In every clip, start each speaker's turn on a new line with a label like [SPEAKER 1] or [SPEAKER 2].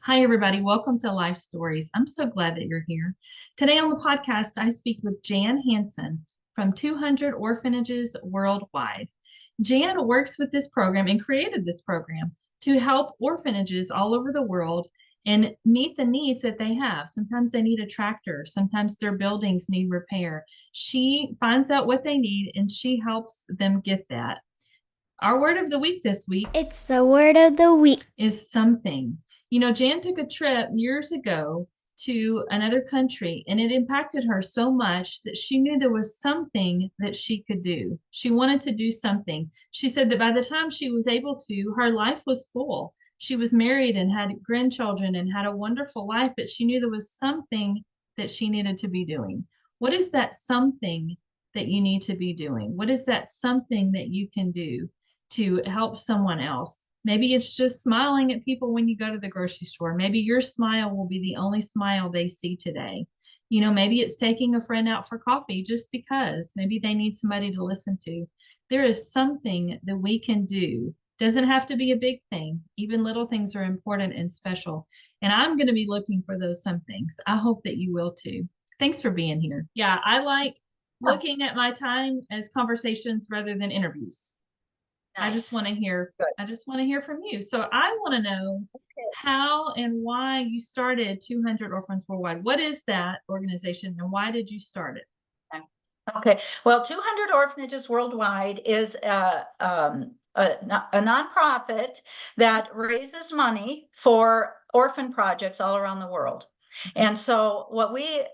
[SPEAKER 1] Hi, everybody. Welcome to Life Stories. I'm so glad that you're here. Today on the podcast, I speak with Jan Hanson from 200 Orphanages Worldwide. Jan works with this program and created this program to help orphanages all over the world and meet the needs that they have. Sometimes they need a tractor, sometimes their buildings need repair. She finds out what they need and she helps them get that. Our word of the week this week
[SPEAKER 2] It's the word of the week.
[SPEAKER 1] is something. You know, Jan took a trip years ago to another country and it impacted her so much that she knew there was something that she could do. She wanted to do something. She said that by the time she was able to, her life was full. She was married and had grandchildren and had a wonderful life, but she knew there was something that she needed to be doing. What is that something that you need to be doing? What is that something that you can do to help someone else? Maybe it's just smiling at people when you go to the grocery store. Maybe your smile will be the only smile they see today. You know, maybe it's taking a friend out for coffee just because maybe they need somebody to listen to. There is something that we can do. Doesn't have to be a big thing. Even little things are important and special. And I'm going to be looking for those some things. I hope that you will too. Thanks for being here. Yeah, I like
[SPEAKER 2] Oh,
[SPEAKER 1] looking at my time as conversations rather than interviews. I just want
[SPEAKER 2] nice.
[SPEAKER 1] to hear,
[SPEAKER 2] Good.
[SPEAKER 1] I just want to hear from you. So I want to know how and why you started 200 Orphans Worldwide. What is that organization and why did you start it?
[SPEAKER 2] Okay. Okay. Well, 200 Orphanages Worldwide is a nonprofit that raises money for orphan projects all around the world. And so what we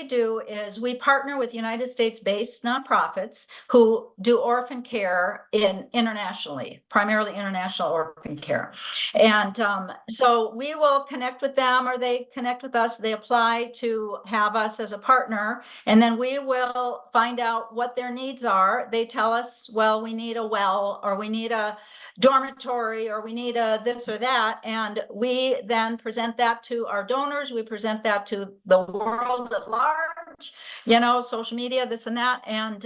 [SPEAKER 2] do is we partner with United States-based nonprofits who do orphan care internationally, primarily international orphan care. And so we will connect with them or they connect with us. They apply to have us as a partner, and then we will find out what their needs are. They tell us, well, we need a well, or we need a dormitory, or we need a this or that. And we then present that to our donors. We present that to the world at large, social media, this and that. And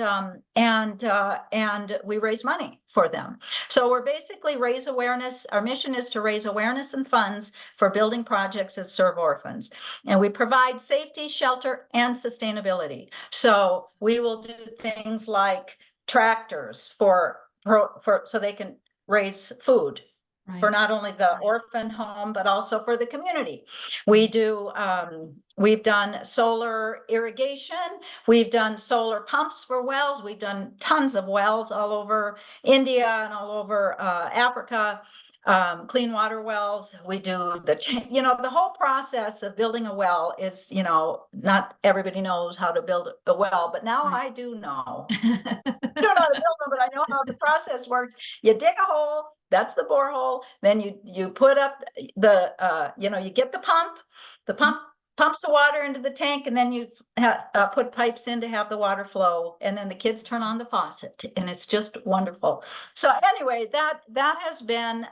[SPEAKER 2] we raise money for them. So we're basically raise awareness. Our mission is to raise awareness and funds for building projects that serve orphans. And we provide safety, shelter, and sustainability. So we will do things like tractors for so they can raise food for
[SPEAKER 1] Right.
[SPEAKER 2] not only the orphan home, but also for the community. We do, we've done solar irrigation. We've done solar pumps for wells. We've done tons of wells all over India and all over Africa. Clean water wells. We do the whole process of building a well is, not everybody knows how to build a well, but now
[SPEAKER 1] Right.
[SPEAKER 2] I do know. I don't know how to build them, but I know how the process works. You dig a hole, that's the borehole. Then you put up you get the pump pumps the water into the tank, and then you put pipes in to have the water flow, and then the kids turn on the faucet, and it's just wonderful. So anyway, that has been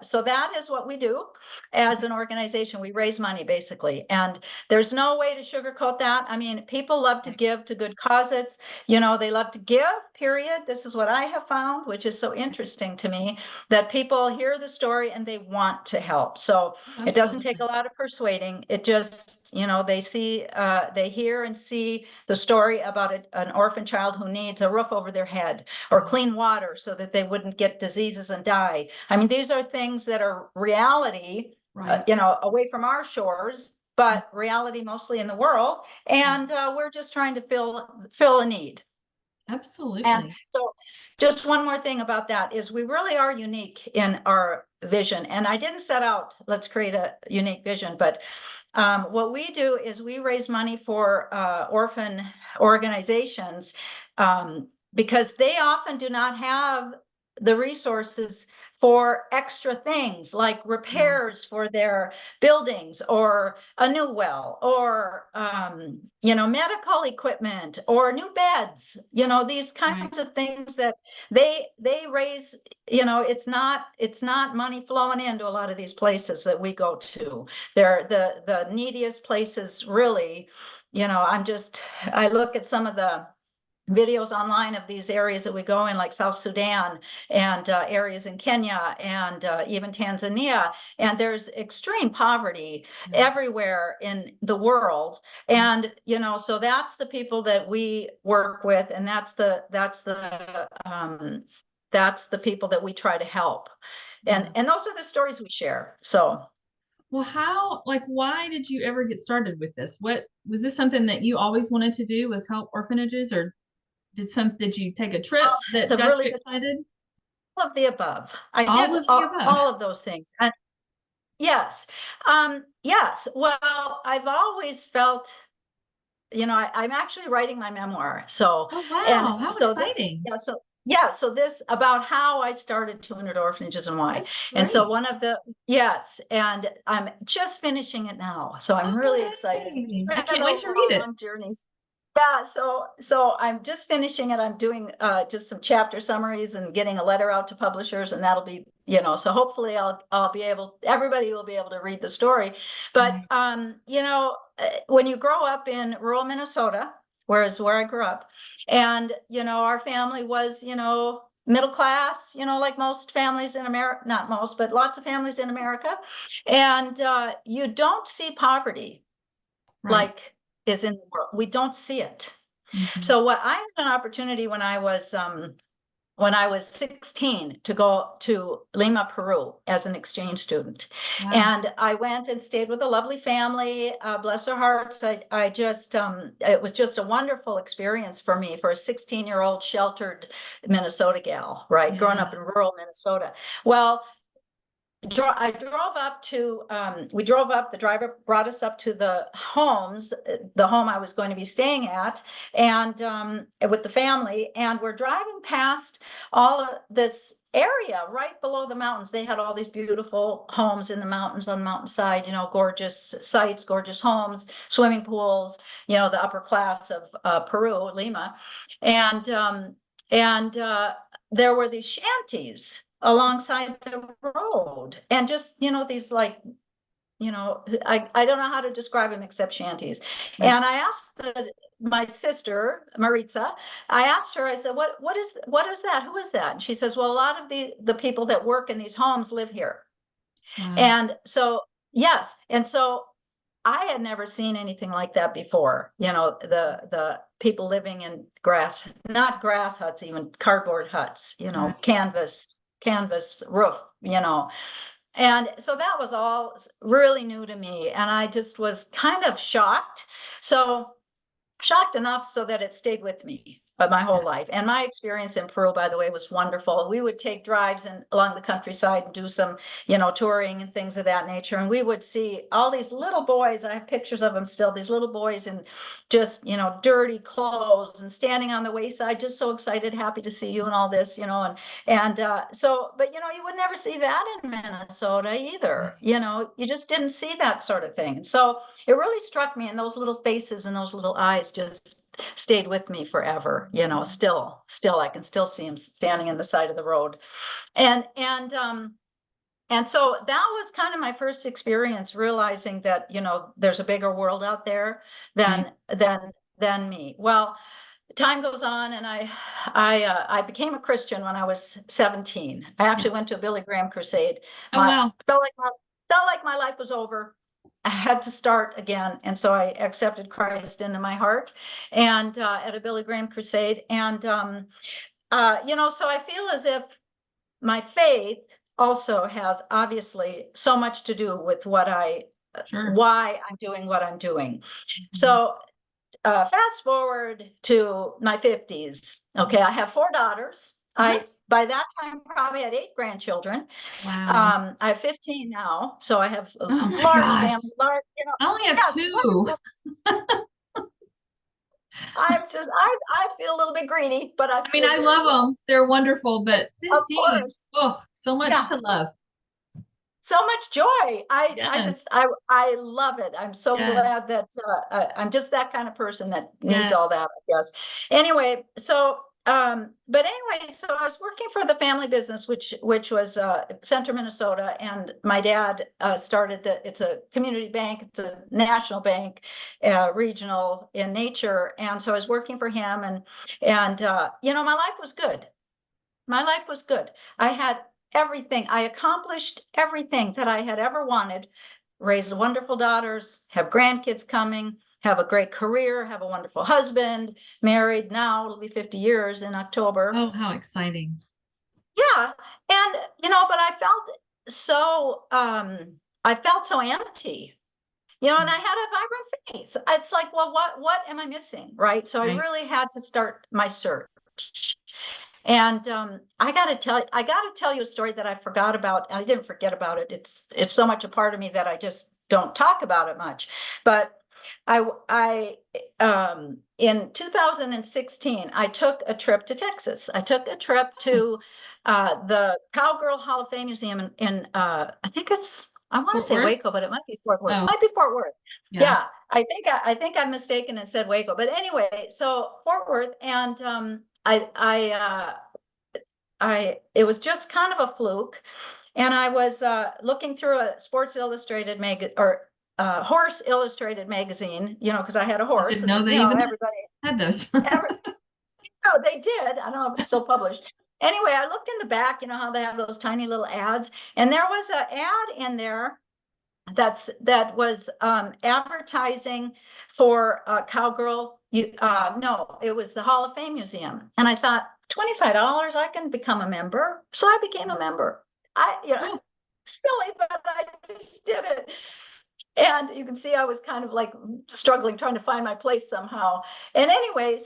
[SPEAKER 2] so that is what we do as an organization. We raise money basically, and there's no way to sugarcoat that. I mean, people love to give to good causes. They love to give, period. This is what I have found, which is so interesting to me, that people hear the story and they want to help. So it doesn't take
[SPEAKER 1] Absolutely.
[SPEAKER 2] a lot of persuading. It just, they hear and see the story about an orphan child who needs a roof over their head or clean water so that they wouldn't get diseases and die. I mean, these are things that are reality,
[SPEAKER 1] Right.
[SPEAKER 2] away from our shores, but reality mostly in the world. And we're just trying to fill a need. And
[SPEAKER 1] Absolutely.
[SPEAKER 2] so just one more thing about that is we really are unique in our vision. And I didn't set out, let's create a unique vision, but what we do is we raise money for orphan organizations, because they often do not have the resources for extra things like
[SPEAKER 1] Yeah.
[SPEAKER 2] repairs for their buildings, or a new well, or medical equipment, or new beds, these
[SPEAKER 1] Right.
[SPEAKER 2] kinds of things that they raise. It's not money flowing into a lot of these places that we go to. They're the neediest places, really. I look at some of videos online of these areas that we go in, like South Sudan and areas in Kenya and even Tanzania. And there's extreme poverty
[SPEAKER 1] Yeah.
[SPEAKER 2] everywhere in the world. And, so that's the people that we work with. And that's the people that we try to help.
[SPEAKER 1] Yeah.
[SPEAKER 2] And those are the stories we share. So,
[SPEAKER 1] Well, like, why did you ever get started with this? What was this something that you always wanted to do, was help orphanages, or did you take a trip
[SPEAKER 2] it's
[SPEAKER 1] that
[SPEAKER 2] a
[SPEAKER 1] got
[SPEAKER 2] really
[SPEAKER 1] you
[SPEAKER 2] good,
[SPEAKER 1] excited?
[SPEAKER 2] all of the above. I
[SPEAKER 1] All
[SPEAKER 2] did
[SPEAKER 1] of the above.
[SPEAKER 2] all of those things. And yes. Yes. Well, I've always felt, I'm actually writing my memoir. So,
[SPEAKER 1] Oh,
[SPEAKER 2] and
[SPEAKER 1] wow. How
[SPEAKER 2] so this,
[SPEAKER 1] exciting.
[SPEAKER 2] so this about how I started 200 orphanages and why.
[SPEAKER 1] That's
[SPEAKER 2] And so
[SPEAKER 1] great.
[SPEAKER 2] one of the, yes, and I'm just finishing it now. So I'm really
[SPEAKER 1] Oh,
[SPEAKER 2] excited. It's
[SPEAKER 1] yay. I
[SPEAKER 2] been
[SPEAKER 1] can't
[SPEAKER 2] a
[SPEAKER 1] wait to read it.
[SPEAKER 2] long journey. Yeah, so I'm just finishing it. I'm doing just some chapter summaries and getting a letter out to publishers, and that'll be, so hopefully I'll be able, everybody will be able to read the story. But
[SPEAKER 1] Right.
[SPEAKER 2] when you grow up in rural Minnesota, whereas where I grew up, and our family was, middle class, like most families in America, not most, but lots of families in America, and you don't see poverty
[SPEAKER 1] Right.
[SPEAKER 2] like is in the world. We don't see it.
[SPEAKER 1] Mhm.
[SPEAKER 2] So what I had an opportunity when I was 16 to go to Lima, Peru as an exchange student.
[SPEAKER 1] Wow.
[SPEAKER 2] And I went and stayed with a lovely family, bless their hearts. I just, it was just a wonderful experience for me, for a 16-year-old sheltered Minnesota gal, right? Growing
[SPEAKER 1] Yeah.
[SPEAKER 2] up in rural Minnesota. Well, I drove up to, we drove up, the driver brought us up to the home I was going to be staying at, and with the family, and we're driving past all of this area right below the mountains. They had all these beautiful homes in the mountains, on the mountainside, gorgeous sites, gorgeous homes, swimming pools, the upper class of Peru, Lima. And there were these shanties alongside the road, and just these, like, I don't know how to describe them except shanties.
[SPEAKER 1] Right.
[SPEAKER 2] And I asked my sister Maritza, I asked her, I said, what is that, who is that? And she says, well, a lot of the people that work in these homes live here.
[SPEAKER 1] Wow.
[SPEAKER 2] And so, yes, and so I had never seen anything like that before. The people living in not grass huts, even cardboard huts,
[SPEAKER 1] Right.
[SPEAKER 2] canvas roof, And so that was all really new to me. And I just was kind of shocked. So shocked enough so that it stayed with me my
[SPEAKER 1] Yeah.
[SPEAKER 2] whole life. And my experience in Peru, by the way, was wonderful. We would take drives along the countryside and do some, touring and things of that nature. And we would see all these little boys. I have pictures of them still, these little boys in just, dirty clothes and standing on the wayside, just so excited, happy to see you and all this, but you would never see that in Minnesota either. You just didn't see that sort of thing. And so it really struck me, and those little faces and those little eyes just stayed with me forever. Still I can still see him standing in the side of the road. And so that was kind of my first experience, realizing that there's a bigger world out there
[SPEAKER 1] Right.
[SPEAKER 2] than me. Well, time goes on, and I became a Christian when I was 17. I
[SPEAKER 1] Yeah.
[SPEAKER 2] actually went to a Billy Graham crusade.
[SPEAKER 1] Oh,
[SPEAKER 2] My
[SPEAKER 1] wow.
[SPEAKER 2] felt like my life was over. I had to start again, and so I accepted Christ into my heart, and at a Billy Graham crusade. And so I feel as if my faith also has obviously so much to do with
[SPEAKER 1] Sure.
[SPEAKER 2] why I'm doing what I'm doing.
[SPEAKER 1] Mhm.
[SPEAKER 2] So fast forward to my 50s. Okay, I have 4 daughters.
[SPEAKER 1] Uh-huh.
[SPEAKER 2] I by that time probably had 8 grandchildren.
[SPEAKER 1] Wow.
[SPEAKER 2] I have 15 now, so I have a
[SPEAKER 1] Oh my
[SPEAKER 2] large
[SPEAKER 1] gosh.
[SPEAKER 2] family, large,
[SPEAKER 1] I only have
[SPEAKER 2] yes,
[SPEAKER 1] two.
[SPEAKER 2] wonderful. I feel a little bit greedy, but I
[SPEAKER 1] I mean,
[SPEAKER 2] feel
[SPEAKER 1] I
[SPEAKER 2] very
[SPEAKER 1] love them.
[SPEAKER 2] blessed.
[SPEAKER 1] They're wonderful, but
[SPEAKER 2] Of
[SPEAKER 1] 15,
[SPEAKER 2] course.
[SPEAKER 1] oh, so much
[SPEAKER 2] Yeah.
[SPEAKER 1] to love.
[SPEAKER 2] So much joy.
[SPEAKER 1] Yes.
[SPEAKER 2] I love it. I'm so
[SPEAKER 1] Yes.
[SPEAKER 2] glad that I'm just that kind of person that needs
[SPEAKER 1] Yes.
[SPEAKER 2] all that, I guess. Anyway, so but anyway, so I was working for the family business, which was Center, Minnesota, and my dad started it's a community bank, it's a national bank, regional in nature, and so I was working for him, and my life was good. My life was good. I had everything. I accomplished everything that I had ever wanted. Raised wonderful daughters, have grandkids coming, have a great career, have a wonderful husband, married now, it'll be 50 years in October.
[SPEAKER 1] Oh, how exciting.
[SPEAKER 2] Yeah. And, but I felt so empty, and I had a vibrant faith. It's like, well, what am I missing? Right. So I
[SPEAKER 1] Right.
[SPEAKER 2] really had to start my search. And I got to tell you a story that I forgot about. I didn't forget about it. It's so much a part of me that I just don't talk about it much. But I in 2016, I took a trip to Texas. I took a trip to the Cowgirl Hall of Fame Museum in I think I want to
[SPEAKER 1] Fort
[SPEAKER 2] say
[SPEAKER 1] Worth?
[SPEAKER 2] Waco, but it might be Fort Worth. It
[SPEAKER 1] Oh,
[SPEAKER 2] might be Fort Worth.
[SPEAKER 1] yeah.
[SPEAKER 2] Yeah, I think I'm mistaken and said Waco. But anyway, so Fort Worth, and it was just kind of a fluke, and I was looking through a Sports Illustrated Horse Illustrated magazine, because I had a
[SPEAKER 1] I
[SPEAKER 2] horse,
[SPEAKER 1] didn't know
[SPEAKER 2] and
[SPEAKER 1] they even
[SPEAKER 2] everybody,
[SPEAKER 1] had those.
[SPEAKER 2] every, no, they did. I don't know if it's still published. Anyway, I looked in the back, how they have those tiny little ads, and there was an ad in there that was advertising for Cowgirl. No, it was the Hall of Fame Museum, and I thought $25, I can become a member. So I became a member.
[SPEAKER 1] Oh,
[SPEAKER 2] Silly, but I just did it. And you can see I was kind of like struggling, trying to find my place somehow. And anyway,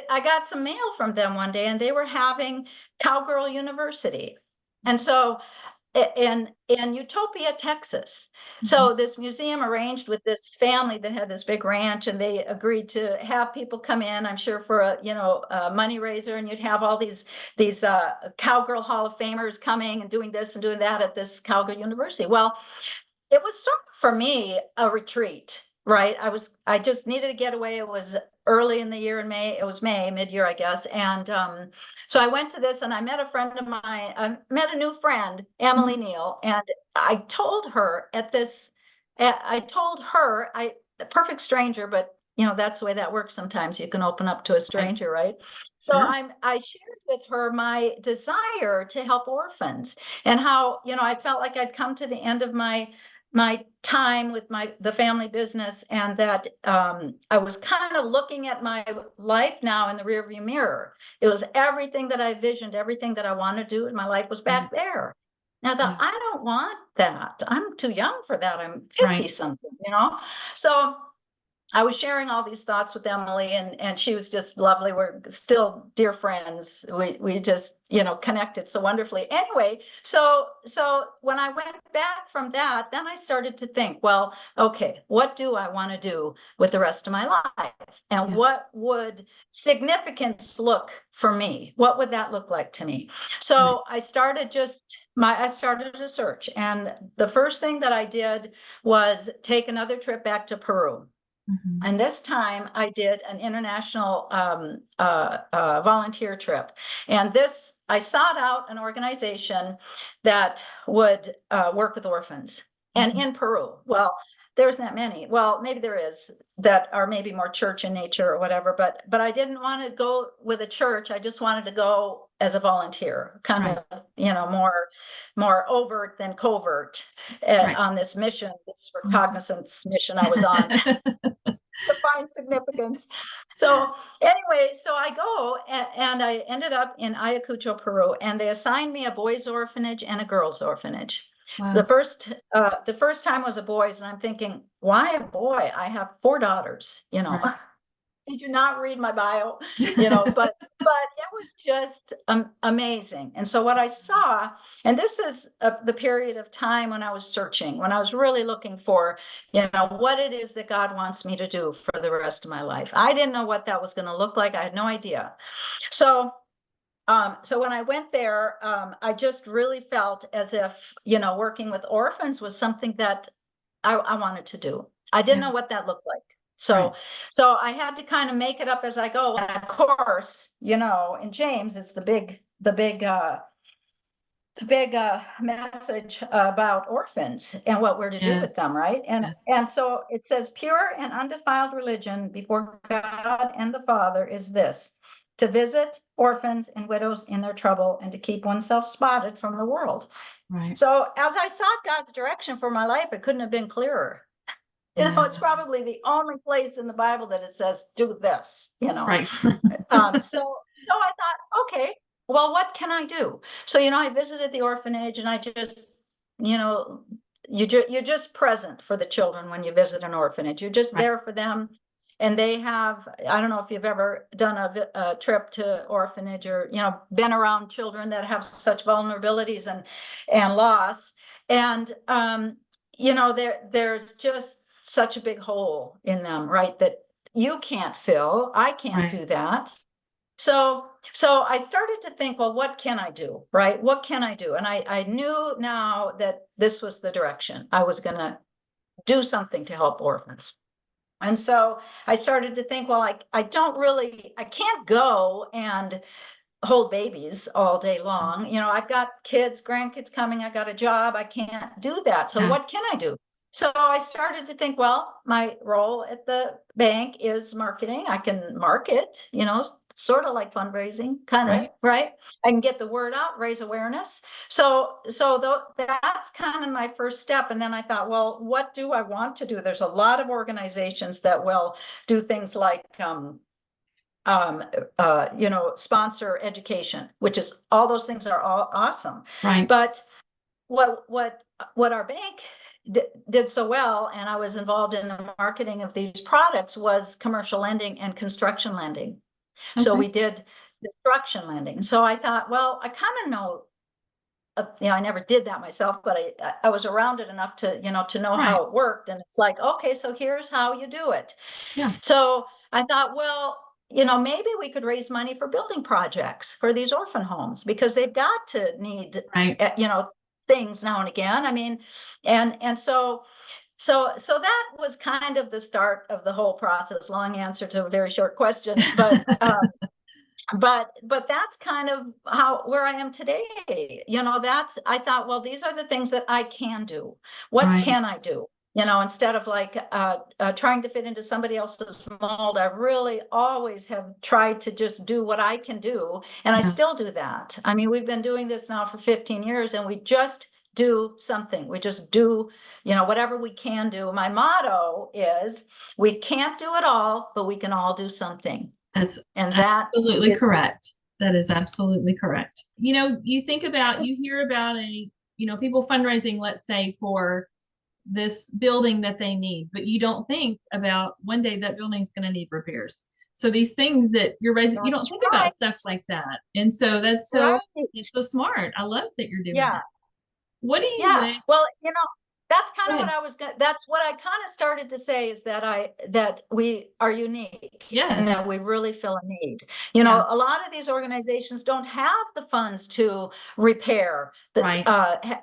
[SPEAKER 2] I got some mail from them one day, and they were having Cowgirl University. And so in Utopia, Texas.
[SPEAKER 1] mhm.
[SPEAKER 2] So this museum arranged with this family that had this big ranch, and they agreed to have people come in, I'm sure for a money raiser, and you'd have all these Cowgirl Hall of Famers coming and doing this and doing that at this Cowgirl University. Well, it was sort of for me a retreat, right? I just needed to get away. It was early in the year in May. It was May, mid-year, I guess. And so I went to this, and I met a friend of mine. I met a new friend, Emily Neal, and I told her a perfect stranger, but that's the way that works sometimes. You can open up to a
[SPEAKER 1] Right.
[SPEAKER 2] stranger, right? So
[SPEAKER 1] Sure.
[SPEAKER 2] I shared with her my desire to help orphans, and how I felt like I'd come to the end of my time with the family business, and that I was kind of looking at my life now in the rearview mirror. It was everything that I visioned, everything that I wanted to do in my life was
[SPEAKER 1] Right.
[SPEAKER 2] back there. Now I thought,
[SPEAKER 1] Yes.
[SPEAKER 2] I don't want that. I'm too young for that. I'm 50
[SPEAKER 1] Right.
[SPEAKER 2] something. So I was sharing all these thoughts with Emily, and she was just lovely. We're still dear friends. We just, connected so wonderfully. Anyway, so when I went back from that, then I started to think, well, okay, what do I want to do with the rest of my life? And
[SPEAKER 1] Yeah.
[SPEAKER 2] what would significance look for me? What would that look like to me?
[SPEAKER 1] Right.
[SPEAKER 2] So I started a search, and the first thing that I did was take another trip back to Peru.
[SPEAKER 1] Mhm.
[SPEAKER 2] And this time I did an international volunteer trip. And I sought out an organization that would work with orphans. And
[SPEAKER 1] Mhm.
[SPEAKER 2] in Peru, well, there's not many. Well, maybe there is, that are maybe more church in nature or whatever. But I didn't want to go with a church. I just wanted to go as a volunteer, kind
[SPEAKER 1] Right.
[SPEAKER 2] of, more overt than covert
[SPEAKER 1] Right.
[SPEAKER 2] on this mission, this
[SPEAKER 1] Mhm.
[SPEAKER 2] recognizance mission I was on. To find significance. So anyway, so I go, and I ended up in Ayacucho, Peru, and they assigned me a boys' orphanage and a girls' orphanage.
[SPEAKER 1] Wow.
[SPEAKER 2] The first time was a boys, and I'm thinking, why a boy? I have 4 daughters.
[SPEAKER 1] Right.
[SPEAKER 2] Did you not read my bio? But it was just amazing. And so what I saw, and this is the period of time when I was searching, when I was really looking for, what it is that God wants me to do for the rest of my life. I didn't know what that was going to look like. I had no idea. So so when I went there, I just really felt as if, working with orphans was something that I wanted to do. I didn't
[SPEAKER 1] Yeah.
[SPEAKER 2] know what that looked like.
[SPEAKER 1] Right.
[SPEAKER 2] So I had to kind of make it up as I go. And of course, in James, it's the big message about orphans and what we're to do
[SPEAKER 1] Yes.
[SPEAKER 2] with them, right? And
[SPEAKER 1] Yes.
[SPEAKER 2] and so it says, pure and undefiled religion before God and the Father is this: to visit orphans and widows in their trouble, and to keep oneself spotted from the world.
[SPEAKER 1] Right.
[SPEAKER 2] So as I sought God's direction for my life, it couldn't have been clearer.
[SPEAKER 1] Yeah.
[SPEAKER 2] It's probably the only place in the Bible that it says, do this.
[SPEAKER 1] Right.
[SPEAKER 2] So I thought, okay, well, what can I do? So, I visited the orphanage, and I just, you know, you're just present for the children when you visit an orphanage. You're just
[SPEAKER 1] Right.
[SPEAKER 2] there for them. And they have, I don't know if you've ever done a trip to orphanage, or, been around children that have such vulnerabilities and loss. And, there's just such a big hole in them, right? That you can't fill. I can't
[SPEAKER 1] Right.
[SPEAKER 2] do that. So I started to think, well, what can I do? Right? What can I do? And I knew now that this was the direction. I was going to do something to help orphans. And so I started to think, well, I can't go and hold babies all day long. I've got kids, grandkids coming, I got a job, I can't do that. So
[SPEAKER 1] Yeah.
[SPEAKER 2] what can I do? So I started to think, well, my role at the bank is marketing. I can market, sort of like fundraising, kind of,
[SPEAKER 1] Right.
[SPEAKER 2] right? I can get the word out, raise awareness. That's kind of my first step. And then I thought, well, what do I want to do? There's a lot of organizations that will do things like sponsor education, which is, all those things are all awesome.
[SPEAKER 1] Right.
[SPEAKER 2] But what our bank did so well, and I was involved in the marketing of these products, was commercial lending and construction lending. So
[SPEAKER 1] Okay.
[SPEAKER 2] we did construction lending. So I thought, well, I kind of know, I never did that myself, but I was around it enough to know
[SPEAKER 1] Right.
[SPEAKER 2] how it worked. And it's like, okay, so here's how you do it.
[SPEAKER 1] Yeah.
[SPEAKER 2] So I thought, well, maybe we could raise money for building projects for these orphan homes, because they've got to need,
[SPEAKER 1] Right.
[SPEAKER 2] things now and again. I mean, and so that was kind of the start of the whole process. Long answer to a very short question, but that's kind of where I am today. I thought, well, these are the things that I can do. What
[SPEAKER 1] Right.
[SPEAKER 2] can I do? Instead of like trying to fit into somebody else's mold, I really always have tried to just do what I can do. And I
[SPEAKER 1] Yeah.
[SPEAKER 2] still do that. I mean, we've been doing this now for 15 years, and we just do something. We just do, whatever we can do. My motto is, we can't do it all, but we can all do something.
[SPEAKER 1] That's
[SPEAKER 2] And that
[SPEAKER 1] absolutely
[SPEAKER 2] is
[SPEAKER 1] correct. That is absolutely correct. You hear about people fundraising, let's say, for this building that they need, but you don't think about one day that building is going to need repairs. So these things that you're raising, you don't
[SPEAKER 2] that's
[SPEAKER 1] think about
[SPEAKER 2] right.
[SPEAKER 1] stuff like that. And so it's
[SPEAKER 2] Right.
[SPEAKER 1] so smart. I love that you're doing
[SPEAKER 2] Yeah.
[SPEAKER 1] that. What do you
[SPEAKER 2] Yeah.
[SPEAKER 1] wish?
[SPEAKER 2] Well, that's
[SPEAKER 1] Go
[SPEAKER 2] kind of what
[SPEAKER 1] ahead.
[SPEAKER 2] I was going that's what I kind of started to say, is that we are unique, and
[SPEAKER 1] Yes.
[SPEAKER 2] that we really fill a need.
[SPEAKER 1] Yeah.
[SPEAKER 2] A lot of these organizations don't have the funds to repair,
[SPEAKER 1] Right.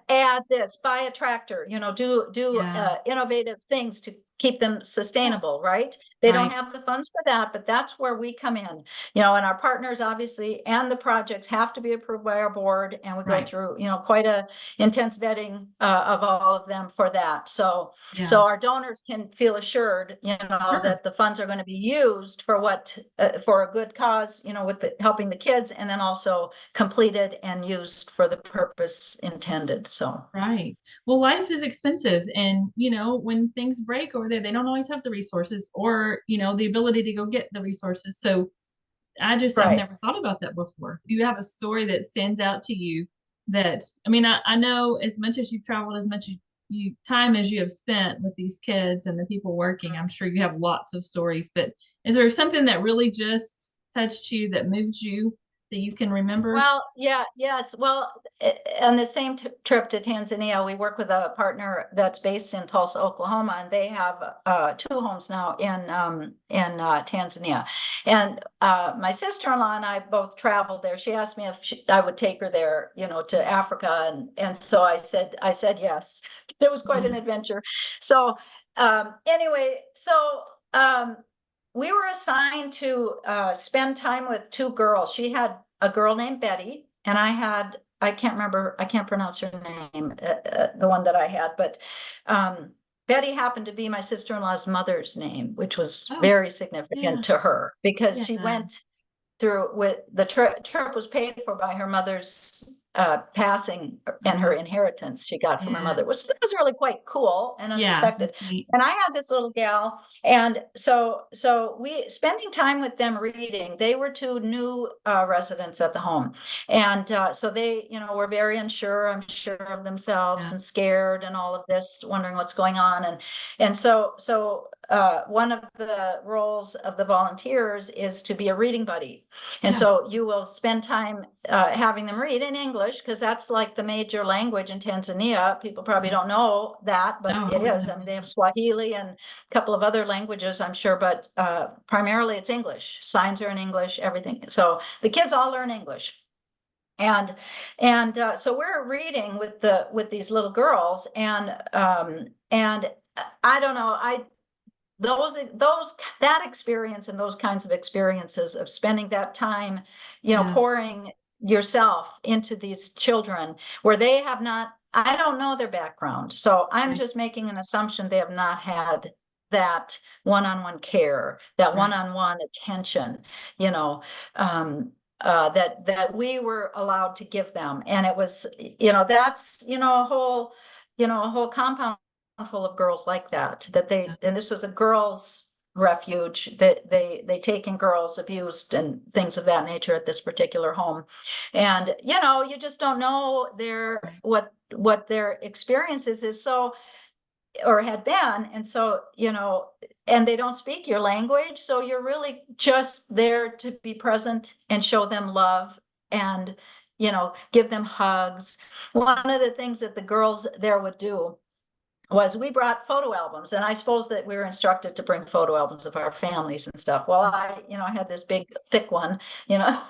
[SPEAKER 2] add this, buy a tractor, do
[SPEAKER 1] Yeah.
[SPEAKER 2] innovative things to keep them
[SPEAKER 1] Yeah.
[SPEAKER 2] sustainable, right? They don't
[SPEAKER 1] Right.
[SPEAKER 2] have the funds for that, but that's where we come in. And our partners, obviously, and the projects have to be approved by our board, and we go
[SPEAKER 1] Right.
[SPEAKER 2] through, quite a intense vetting of all of them for that. So
[SPEAKER 1] Yeah.
[SPEAKER 2] our donors can feel assured,
[SPEAKER 1] Sure.
[SPEAKER 2] that the funds are going to be used for a good cause, with helping the kids, and then also completed and used for the purpose intended. So
[SPEAKER 1] Right. Well, life is expensive. And, when things break over there, they don't always have the resources or, the ability to go get the resources. So I've
[SPEAKER 2] right.
[SPEAKER 1] never thought about that before. Do you have a story that stands out to you that, I mean, I know as much as you've traveled, as much as time as you have spent with these kids and the people working, I'm sure you have lots of stories, but is there something that really just touched you, that moved you, that you can remember?
[SPEAKER 2] Well, yeah, yes. Well, on the same trip to Tanzania, we work with a partner that's based in Tulsa, Oklahoma, and they have two homes now in Tanzania. And my sister-in-law and I both traveled there. She asked me if I would take her there, to Africa, and so I said yes. It was quite an
[SPEAKER 1] Yeah.
[SPEAKER 2] adventure. So anyway, so um, we were assigned to spend time with two girls. She had a girl named Betty, and I can't remember, I can't pronounce her name, the one that I had, but Betty happened to be my sister-in-law's mother's name, which was
[SPEAKER 1] Oh,
[SPEAKER 2] very
[SPEAKER 1] yeah,
[SPEAKER 2] significant to her because she
[SPEAKER 1] yeah,
[SPEAKER 2] went through with the trip was paid for by her mother's passing and her
[SPEAKER 1] uh-huh,
[SPEAKER 2] inheritance she got from her
[SPEAKER 1] yeah,
[SPEAKER 2] mother, which was really quite cool and
[SPEAKER 1] yeah,
[SPEAKER 2] unexpected.
[SPEAKER 1] that's neat.
[SPEAKER 2] And I had this little gal, and so we spending time with them reading. They were two new residents at the home, and so they, were very unsure, I'm sure, of themselves
[SPEAKER 1] Yeah,
[SPEAKER 2] and scared and all of this, wondering what's going on. And so one of the roles of the volunteers is to be a reading buddy. And
[SPEAKER 1] yeah,
[SPEAKER 2] so you will spend time having them read in English, because that's like the major language in Tanzania. People probably
[SPEAKER 1] yeah.
[SPEAKER 2] don't know that, but
[SPEAKER 1] No, I
[SPEAKER 2] it
[SPEAKER 1] wouldn't
[SPEAKER 2] is.
[SPEAKER 1] have
[SPEAKER 2] I mean, they
[SPEAKER 1] known.
[SPEAKER 2] have Swahili and a couple of other languages, I'm sure, but primarily it's English. Signs are in English, everything. So the kids all learn English. And so we're reading with these little girls, and I don't know, those that experience and those kinds of experiences of spending that time,
[SPEAKER 1] Yeah,
[SPEAKER 2] pouring yourself into these children where they have not, I don't know their background, so I'm
[SPEAKER 1] right,
[SPEAKER 2] just making an assumption they have not had that one-on-one care, that
[SPEAKER 1] right.
[SPEAKER 2] one-on-one attention, you know, that we were allowed to give them. And it was, that's, a whole compound full of girls like that,
[SPEAKER 1] Yeah,
[SPEAKER 2] and this was a girls refuge, that they take in girls abused and things of that nature at this particular home. And you just don't know
[SPEAKER 1] right.
[SPEAKER 2] what their experiences is, so, or had been. And so, and they don't speak your language, so you're really just there to be present and show them love, and give them hugs. One of the things that the girls there would do was we brought photo albums, and I suppose that we were instructed to bring photo albums of our families and stuff. Well,
[SPEAKER 1] Mm.
[SPEAKER 2] I had this big thick one, you know,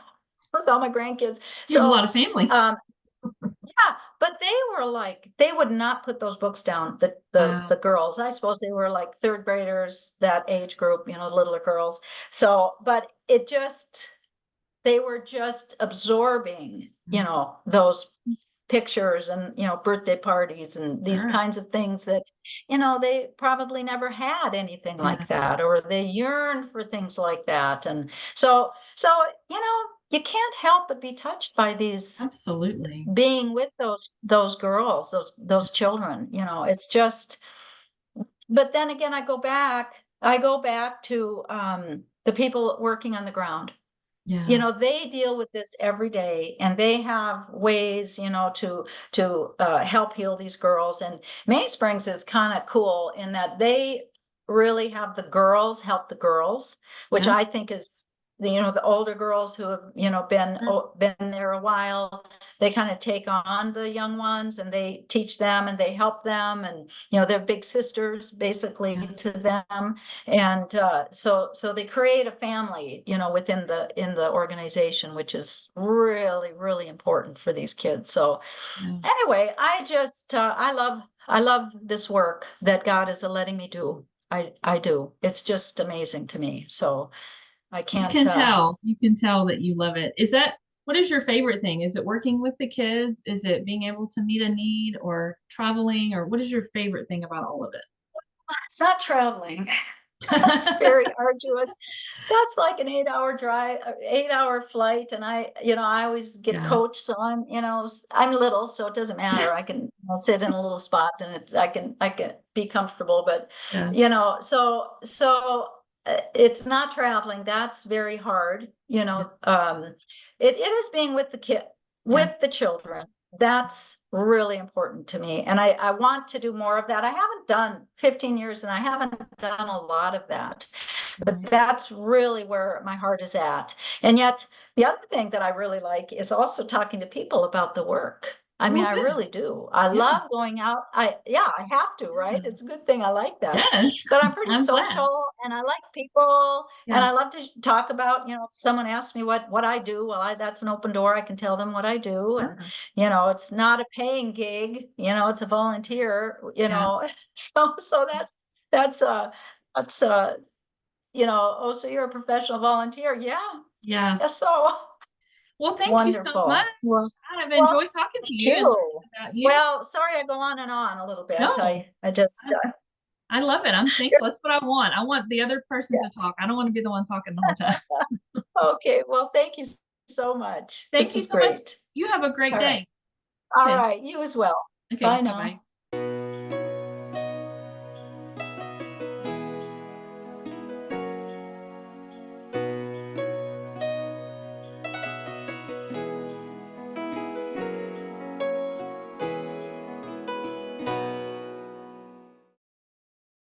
[SPEAKER 2] with all my grandkids.
[SPEAKER 1] You have a
[SPEAKER 2] So,
[SPEAKER 1] lot of family.
[SPEAKER 2] yeah, but they were like, they would not put those books down. The
[SPEAKER 1] Wow.
[SPEAKER 2] girls, I suppose they were like third graders, that age group, littler girls. So, but it just, they were just absorbing,
[SPEAKER 1] Mhm.
[SPEAKER 2] those pictures and, birthday parties and these
[SPEAKER 1] Sure.
[SPEAKER 2] kinds of things that, they probably never had anything
[SPEAKER 1] Yeah,
[SPEAKER 2] like that, or they yearned for things like that. And so, you can't help but be touched by these,
[SPEAKER 1] absolutely.
[SPEAKER 2] being with those girls, those children, it's just. But then again, I go back to the people working on the ground.
[SPEAKER 1] Yeah,
[SPEAKER 2] They deal with this every day, and they have ways, to help heal these girls. And Main Springs is kind of cool in that they really have the girls help the girls, which
[SPEAKER 1] yeah,
[SPEAKER 2] I think is the older girls who have,
[SPEAKER 1] sure.
[SPEAKER 2] been there a while. They kind of take on the young ones, and they teach them and they help them, and they're big sisters basically
[SPEAKER 1] Yeah,
[SPEAKER 2] to them. And so they create a family, within the organization, which is really, really important for these kids. So
[SPEAKER 1] yeah.
[SPEAKER 2] anyway, I love this work that God is letting me do. I do. It's just amazing to me. So I
[SPEAKER 1] You
[SPEAKER 2] can't.
[SPEAKER 1] can tell. You can tell that you love it. Is that what is your favorite thing? Is it working with the kids? Is it being able to meet a need or traveling? Or what is your favorite thing about all of
[SPEAKER 2] It's not traveling. That's
[SPEAKER 1] it?
[SPEAKER 2] very arduous. That's like an 8-hour drive, 8-hour flight. And I always get
[SPEAKER 1] Yeah.
[SPEAKER 2] coached. So I'm little, so it doesn't matter. I can sit in a little spot, and I can be comfortable. But,
[SPEAKER 1] Yeah.
[SPEAKER 2] so it's not traveling. That's very hard.
[SPEAKER 1] Yeah.
[SPEAKER 2] It is being with the kid,
[SPEAKER 1] Yeah.
[SPEAKER 2] with the children. That's really important to me. And I want to do more of that. I haven't done 15 years, and I haven't done a lot of that, but
[SPEAKER 1] Right.
[SPEAKER 2] that's really where my heart is at. And yet, the other thing that I really like is also talking to people about the work. I mean,
[SPEAKER 1] Well,
[SPEAKER 2] I
[SPEAKER 1] good.
[SPEAKER 2] really do. I
[SPEAKER 1] Yeah.
[SPEAKER 2] love going out. Yeah, I have to, right?
[SPEAKER 1] Yeah.
[SPEAKER 2] It's a good thing I like that.
[SPEAKER 1] Yes.
[SPEAKER 2] But I'm pretty
[SPEAKER 1] I'm glad.
[SPEAKER 2] social, and I like people, and
[SPEAKER 1] Yeah.
[SPEAKER 2] I love to talk about, if someone asks me what I do, well, that's an open door. I can tell them what I do. And
[SPEAKER 1] Sure.
[SPEAKER 2] it's not a paying gig, it's a volunteer,
[SPEAKER 1] Yeah.
[SPEAKER 2] so that's that's you know, oh, so you're a professional volunteer. Yeah.
[SPEAKER 1] Yeah.
[SPEAKER 2] Yes. So
[SPEAKER 1] Well, thank you so much.
[SPEAKER 2] wonderful.
[SPEAKER 1] I've
[SPEAKER 2] Well,
[SPEAKER 1] enjoyed talking to
[SPEAKER 2] me
[SPEAKER 1] you and
[SPEAKER 2] too.
[SPEAKER 1] learning about you.
[SPEAKER 2] Well, sorry I go on and on a little bit.
[SPEAKER 1] No,
[SPEAKER 2] I just,
[SPEAKER 1] I, I love it. I'm thankful. That's what I want. I want the other person
[SPEAKER 2] yeah.
[SPEAKER 1] to talk. I don't want to be the one talking the whole time.
[SPEAKER 2] Okay. Well, thank you so much.
[SPEAKER 1] Thank
[SPEAKER 2] This
[SPEAKER 1] you
[SPEAKER 2] was
[SPEAKER 1] so much.
[SPEAKER 2] great.
[SPEAKER 1] You have a great
[SPEAKER 2] All right.
[SPEAKER 1] day.
[SPEAKER 2] All
[SPEAKER 1] Okay.
[SPEAKER 2] right. You as well.
[SPEAKER 1] Okay.
[SPEAKER 2] Bye
[SPEAKER 1] Bye bye.
[SPEAKER 2] now.